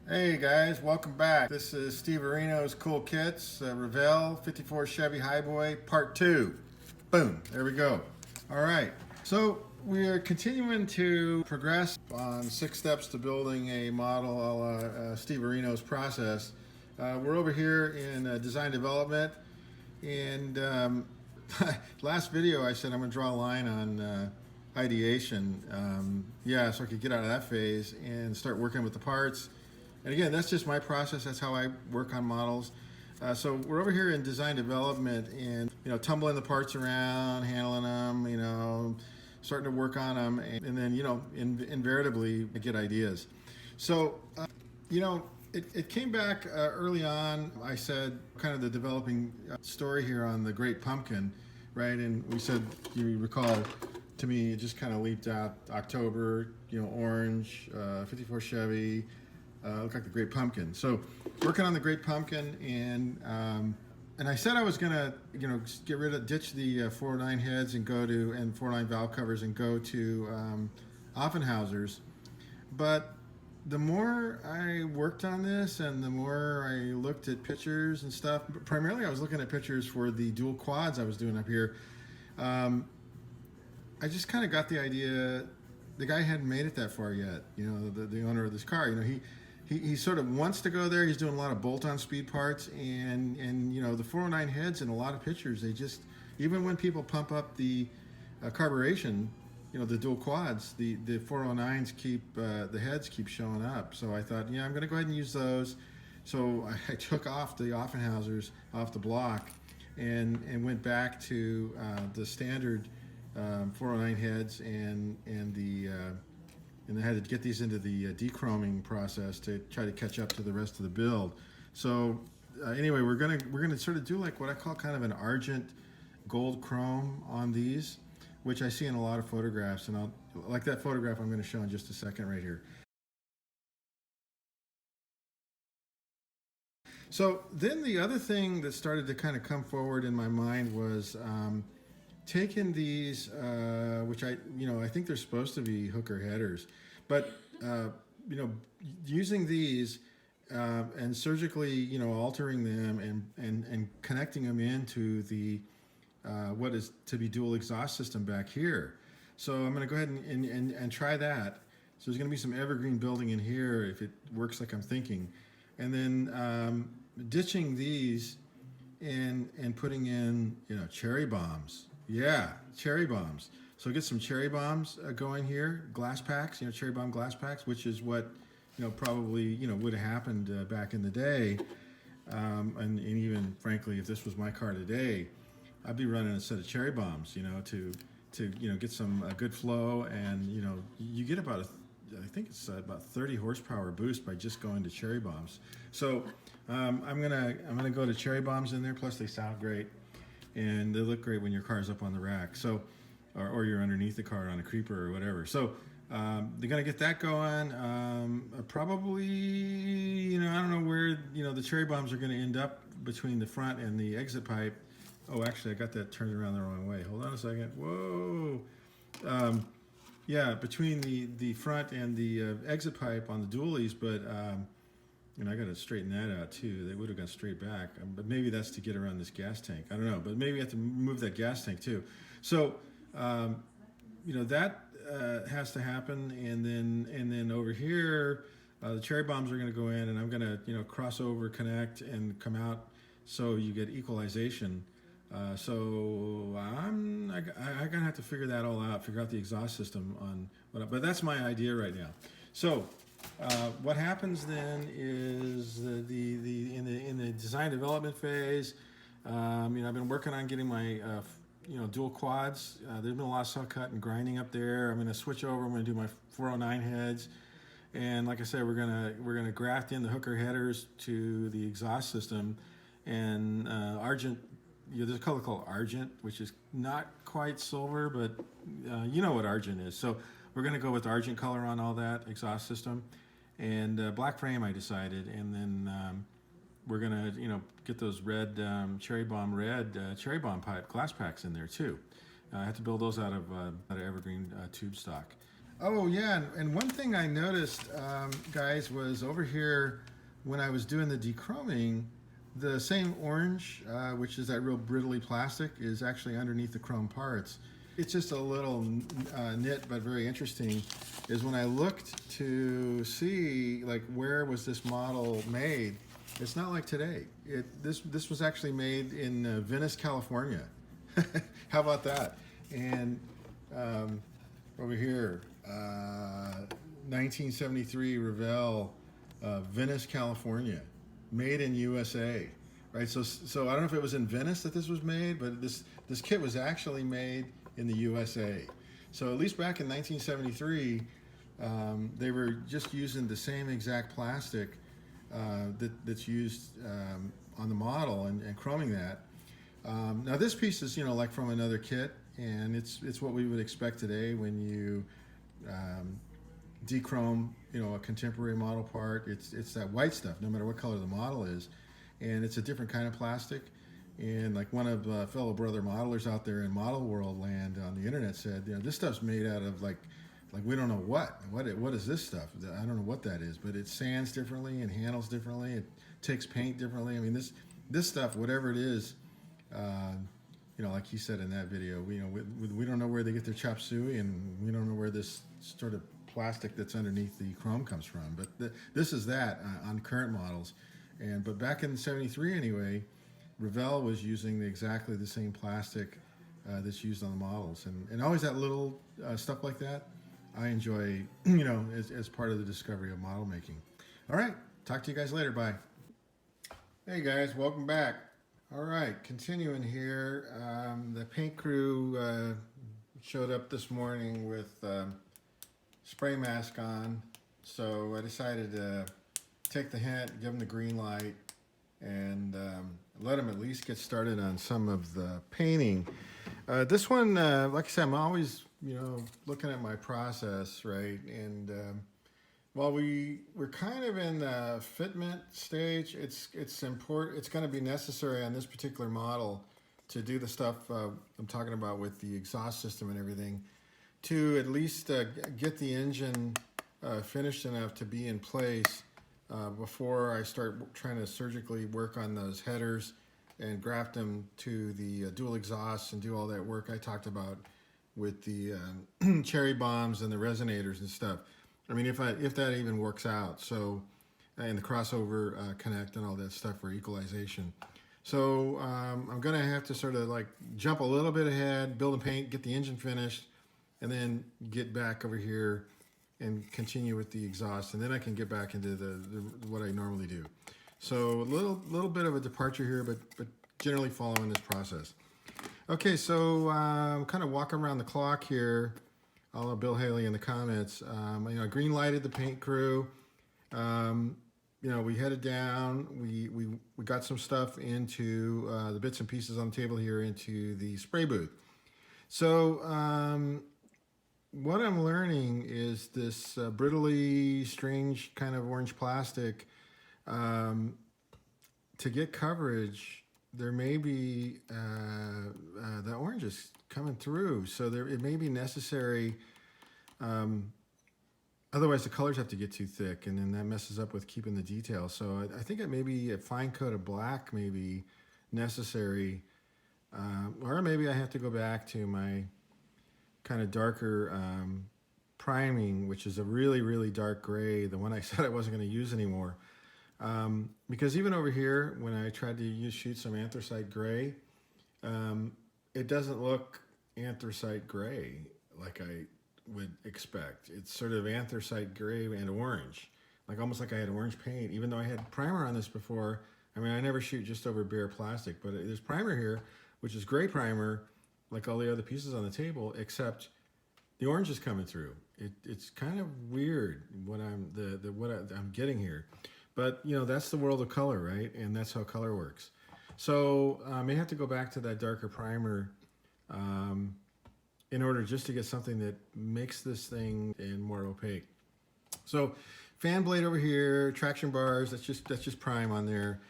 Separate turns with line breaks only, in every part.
Hey guys, welcome back. This is Steve Areno's Cool Kits, Revell 54 Chevy Highboy Part 2. Boom, there we go. All right, so we are continuing to progress on 6 steps to building a model a la Steve Areno's process. We're over here in design development, and last video I said I'm going to draw a line on ideation, so I could get out of that phase and start working with the parts. And again, that's just my process. That's how I work on models. So we're over here in design development and, tumbling the parts around, handling them, starting to work on them. And then, invariably I get ideas. So, it came back early on. I said kind of the developing story here on the Great Pumpkin, right? And we said, you recall, to me, it just kind of leaped out October, orange, 54 Chevy, looked like the Great Pumpkin. So working on the Great Pumpkin, and I said I was gonna, ditch the 409 heads and go to, and 409 valve covers and go to Offenhausers. But the more I worked on this and the more I looked at pictures and stuff, primarily I was looking at pictures for the dual quads I was doing up here. I just kind of got the idea the guy hadn't made it that far yet. The owner of this car, he sort of wants to go there. He's doing a lot of bolt-on speed parts, and the 409 heads in a lot of pictures, they just, even when people pump up the carburation, the dual quads, the 409s keep, the heads keep showing up. So I thought, I'm going to go ahead and use those. So I took off the Offenhausers off the block and went back to the standard 409 heads and I had to get these into the dechroming process to try to catch up to the rest of the build. So anyway, we're gonna sort of do like what I call kind of an argent gold chrome on these, which I see in a lot of photographs, and I'll like that photograph I'm going to show in just a second right here. So then the other thing that started to kind of come forward in my mind was taking these, which I think they're supposed to be hooker headers, but using these and surgically, altering them and connecting them into the what is to be dual exhaust system back here. So I'm going to go ahead and try that. So there's going to be some evergreen building in here if it works like I'm thinking, and then ditching these and putting in cherry bombs. Yeah, cherry bombs. So get some cherry bombs going here, glass packs, cherry bomb glass packs, which is what probably would have happened back in the day, and even frankly, if this was my car today, I'd be running a set of cherry bombs, to get some good flow, and you get about I think it's about 30 horsepower boost by just going to cherry bombs. So I'm gonna go to cherry bombs in there. Plus they sound great, and they look great when your car's up on the rack. So, or you're underneath the car on a creeper or whatever. So they're gonna get that going. Probably, I don't know where the cherry bombs are gonna end up between the front and the exit pipe. Oh, actually, I got that turned around the wrong way. Hold on a second. Whoa. Yeah, between the front and the exit pipe on the dualies, but I got to straighten that out too. They would have gone straight back, but maybe that's to get around this gas tank. I don't know, but maybe I have to move that gas tank too. So, that has to happen, and then over here, the cherry bombs are going to go in, and I'm going to cross over, connect, and come out, so you get equalization. So I'm gonna have to figure that all out, figure out the exhaust system on but that's my idea right now. So what happens then is in the design development phase, I've been working on getting my dual quads. There's been a lot of saw cut and grinding up there. I'm gonna switch over. I'm gonna do my 409 heads, and like I said, we're gonna graft in the hooker headers to the exhaust system, and argent. There's a color called argent, which is not quite silver, but you know what argent is. So we're going to go with argent color on all that exhaust system, and black frame I decided, and then we're going to get those red cherry bomb pipe glass packs in there too. I have to build those out of evergreen tube stock. Oh yeah, and one thing I noticed, guys, was over here when I was doing the dechroming, the same orange, which is that real brittly plastic, is actually underneath the chrome parts. It's just a little nit, but very interesting, is when I looked to see like where was this model made, it's not like today. This was actually made in Venice, California. How about that? And over here, 1973 Revell, Venice, California, made in USA, right? So I don't know if it was in Venice that this was made, but this kit was actually made in the USA. So at least back in 1973, they were just using the same exact plastic that's used on the model and chroming that. Now this piece is, like from another kit, and it's what we would expect today when you dechrome, a contemporary model part. It's that white stuff, no matter what color the model is, and it's a different kind of plastic. And like one of fellow brother modelers out there in model world land on the internet said, this stuff's made out of like we don't know what is this stuff. I don't know what that is, but it sands differently and handles differently. It takes paint differently. I mean, this stuff, whatever it is, like he said in that video, we don't know where they get their chop suey, and we don't know where this sort of plastic that's underneath the chrome comes from. But this is that on current models, but back in '73 anyway, Revell was using exactly the same plastic that's used on the models, and always that little stuff like that I enjoy, as part of the discovery of model making. All right, talk to you guys later. Bye. Hey guys, welcome back. All right, continuing here. The paint crew showed up this morning with spray mask on, so I decided to take the hint, give them the green light, and let them at least get started on some of the painting. This one, like I said, I'm always, looking at my process, right? And while we're kind of in the fitment stage, it's important. It's going to be necessary on this particular model to do the stuff I'm talking about with the exhaust system and everything, to at least get the engine finished enough to be in place before I start trying to surgically work on those headers and graft them to the dual exhausts and do all that work I talked about with the cherry bombs and the resonators and stuff. I mean, if that even works out. So, and the crossover connect and all that stuff for equalization. So I'm gonna have to sort of like jump a little bit ahead, build and paint, get the engine finished, and then get back over here and continue with the exhaust, and then I can get back into the what I normally do. So a little bit of a departure here, but generally following this process. Okay, so kind of walking around the clock here. I'll let Bill Haley in the comments. I green lighted the paint crew. We headed down. We got some stuff into the bits and pieces on the table here into the spray booth. So what I'm learning is this brittly, strange kind of orange plastic. To get coverage, there may be the orange is coming through, so it may be necessary. Otherwise, the colors have to get too thick, and then that messes up with keeping the detail. So I think it may be a fine coat of black may be necessary, or maybe I have to go back to my kind of darker priming, which is a really, really dark gray, the one I said I wasn't going to use anymore. Because even over here, when I tried to shoot some anthracite gray, it doesn't look anthracite gray like I would expect. It's sort of anthracite gray and orange, almost like I had orange paint, even though I had primer on this before. I mean, I never shoot just over bare plastic, but there's primer here, which is gray primer, like all the other pieces on the table, except the orange is coming through. It's kind of weird what I'm getting here. But, that's the world of color, right? And that's how color works. So I may have to go back to that darker primer in order just to get something that makes this thing more opaque. So fan blade over here, traction bars, that's just prime on there.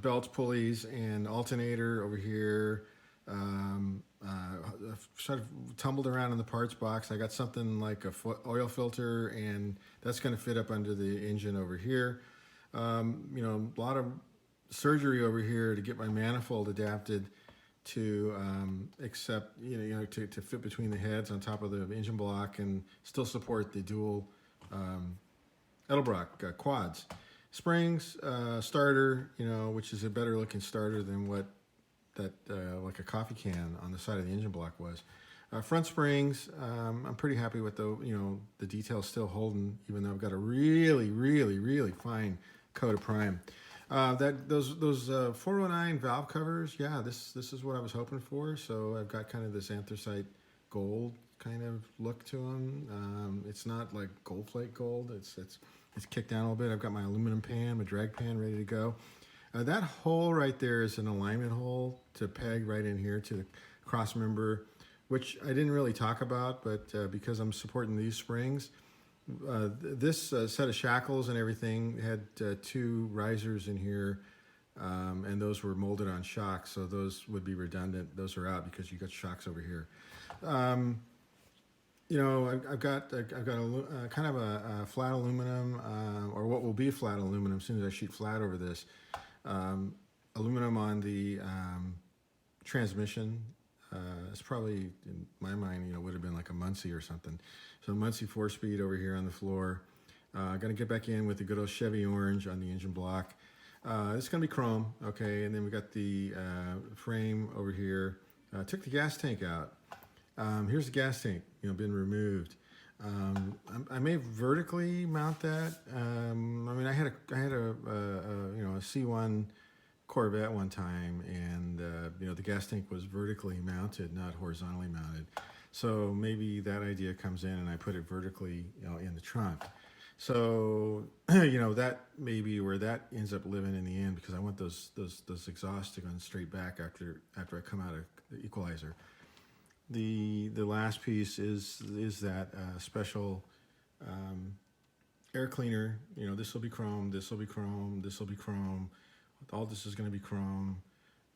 Belts, pulleys, and alternator over here. I've sort of tumbled around in the parts box. I got something like a oil filter, and that's going to fit up under the engine over here. You know, a lot of surgery over here to get my manifold adapted to accept, to fit between the heads on top of the engine block and still support the dual Edelbrock quads. Springs, starter, which is a better looking starter than what that like a coffee can on the side of the engine block was. Front springs, I'm pretty happy with the details still holding, even though I've got a really, really, really fine coat of prime. Those 409 valve covers, yeah, this is what I was hoping for. So I've got kind of this anthracite gold kind of look to them. It's not like gold plate gold. It's kicked down a little bit. I've got my aluminum pan, my drag pan ready to go. That hole right there is an alignment hole to peg right in here to the cross member, which I didn't really talk about, but because I'm supporting these springs, this set of shackles and everything had 2 risers in here, and those were molded on shocks, so those would be redundant. Those are out because you got shocks over here. I've got a kind of a flat aluminum, or what will be flat aluminum as soon as I shoot flat over this. Aluminum on the transmission. It's probably, in my mind, would have been like a Muncie or something. So Muncie 4-speed over here on the floor. Got to get back in with the good old Chevy orange on the engine block. It's going to be chrome, okay, and then we got the frame over here. Took the gas tank out. Here's the gas tank, been removed. I may vertically mount that. I mean, I had a C1 Corvette one time, and the gas tank was vertically mounted, not horizontally mounted. So maybe that idea comes in, and I put it vertically, in the trunk. So that may be where that ends up living in the end, because I want those exhausts to go straight back after I come out of the equalizer. The last piece is that special air cleaner. This will be chrome, this will be chrome, this will be chrome. All this is going to be chrome.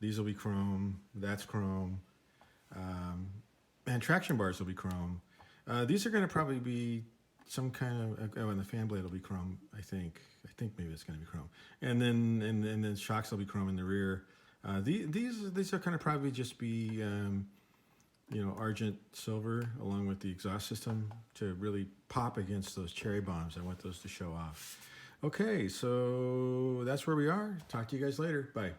These will be chrome. That's chrome. And traction bars will be chrome. These are going to probably be some kind of, and the fan blade will be chrome, I think. I think maybe it's going to be chrome. And then shocks will be chrome in the rear. These are going to probably just be argent silver along with the exhaust system to really pop against those cherry bombs. I want those to show off. Okay, so that's where we are. Talk to you guys later. Bye.